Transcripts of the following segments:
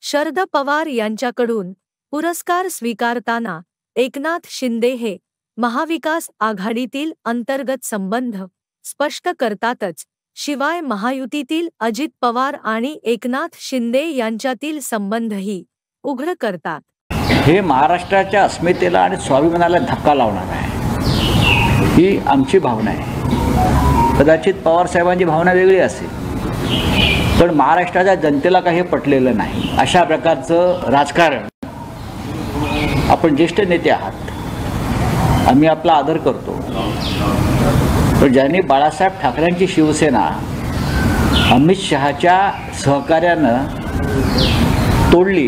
शरद पवार यांच्याकडून पुरस्कार स्वीकारताना एकनाथ शिंदे हे महाविकास आघाडीतील अंतर्गत संबंध स्पष्ट करतातच, शिवाय महायुतीतील अजित पवार आणि एकनाथ शिंदे यांच्यातील संबंधही उघड करतात. हे महाराष्ट्राच्या अस्मितेला आणि स्वाभिमानाला धक्का लावणार आहे, ही आमची भावना आहे. कदाचित पवार साहेबांची भावना वेगळी असेल, पण महाराष्ट्राच्या जनतेला काही पटलेलं नाही. अशा प्रकारचं राजकारण, आपण ज्येष्ठ नेते आहात, आम्ही आपला आदर करतो, पण ज्यांनी बाळासाहेब ठाकरेंची शिवसेना अमित शहाच्या सहकार्यानं तोडली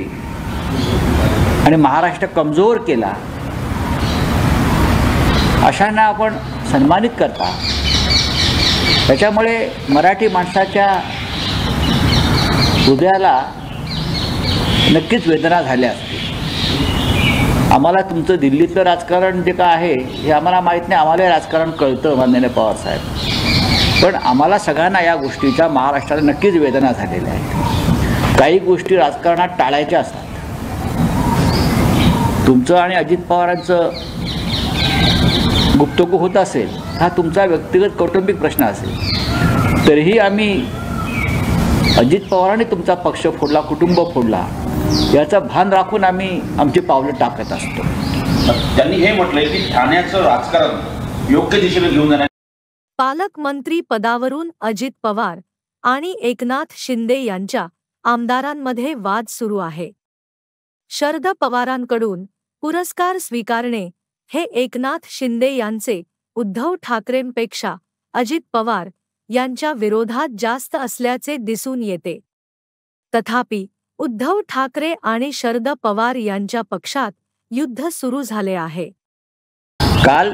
आणि महाराष्ट्र कमजोर केला, अशांना आपण सन्मानित करता. त्याच्यामुळे मराठी माणसाच्या हृदयाला नक्कीच वेदना झाल्या असतील. आम्हाला तुमचं दिल्लीतलं राजकारण जे काय आहे हे आम्हाला माहीत नाही, आम्हाला राजकारण कळतं माननीय पवारसाहेब, पण आम्हाला सगळ्यांना या गोष्टीच्या महाराष्ट्राला नक्कीच वेदना झालेल्या आहेत. काही गोष्टी राजकारणात टाळायच्या असतात. तुमचं आणि अजित पवारांचं गुप्तगू होत असेल, हा तुमचा व्यक्तिगत कौटुंबिक प्रश्न असेल, तरीही आम्ही अजित पवारांनी तुमचा पक्ष फोडला, कुटुंब फोडला, याचं भान राखून आम्ही आमची पावलं टाकत असतो. त्यांनी हे म्हटलंय की ठाण्याचं राजकारण योग्य दिशेने घेऊन जाणार. पालकमंत्री पदावरून अजित पवार आणि एकनाथ शिंदे यांच्या आमदारांमध्ये वाद सुरू आहे. शरद पवारांकडून पुरस्कार स्वीकारणे हे एकनाथ शिंदे यांचे उद्धव ठाकरेंपेक्षा अजित पवार यांच्या विरोधात जास्त असल्याचे दिसून येते. तथापि उद्धव ठाकरे आणि शरद पवार यांच्या पक्षात युद्ध सुरू झाले आहे. काल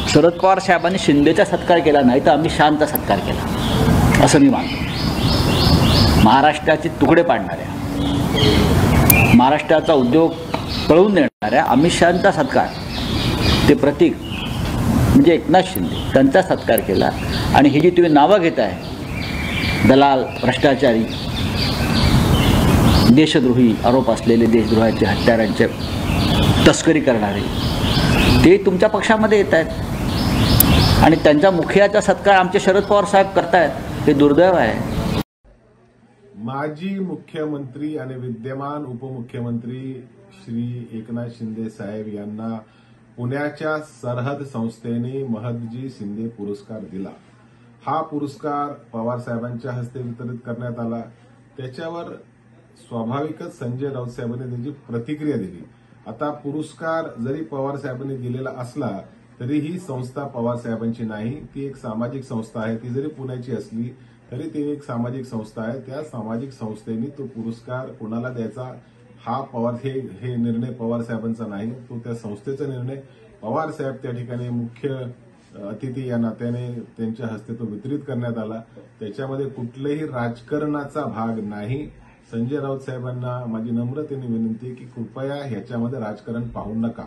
शरद पवार साहेबांनी शिंदेचा सत्कार केला नाही, तर आम्ही शांत सत्कार केला असं मी मानतो. महाराष्ट्राचे तुकडे पाडणाऱ्या, महाराष्ट्राचा उद्योग पळवून देणाऱ्या अमित शहांचा सत्कार, ते प्रतीक म्हणजे एकनाथ शिंदे, त्यांचा सत्कार केला. आणि ही जी तुम्ही नावं घेत आहे, दलाल, भ्रष्टाचारी, देशद्रोही आरोप असलेले, देशद्रोहाचे, हत्यारांचे तस्करी करणारे, ते तुमच्या पक्षामध्ये येत आहेत आणि त्यांच्या मुखियाचा सत्कार आमचे शरद पवार साहेब करतायत. हे दुर्दैव आहे. माजी मुख्यमंत्री आणि विद्यमान उपमुख्यमंत्री श्री एकनाथ शिंदे साहेब यांना पुण्याच्या सरहद संस्थेने महदजी शिंदे पुरस्कार दिला. हा पुरस्कार पवार साहेबांच्या हस्ते वितरित करण्यात आला. त्याच्यावर स्वाभाविकच संजय राऊत साहेबांनी त्याची प्रतिक्रिया दिली. आता पुरस्कार जरी पवार साहेबांनी दिलेला असला तरी ही संस्था पवार साहेबांची नाही, ती एक सामाजिक संस्था आहे. ती जरी पुण्याची असली तरी ती एक सामाजिक संस्था आहे. त्या सामाजिक संस्थेने तो पुरस्कार कोणाला द्यायचा हा हे निर्णय पवार साहेबांचा नाही, तो त्या संस्थेचा निर्णय. पवार साहेब त्या ठिकाणी मुख्य अतिथी या नात्याने त्यांच्या हस्ते तो वितरित करण्यात आला. त्याच्यामध्ये कुठल्याही राजकारणाचा भाग नाही. संजय राऊत साहेबांना माझी नम्रतेने विनंती की कृपया ह्याच्यामध्ये राजकारण पाहू नका.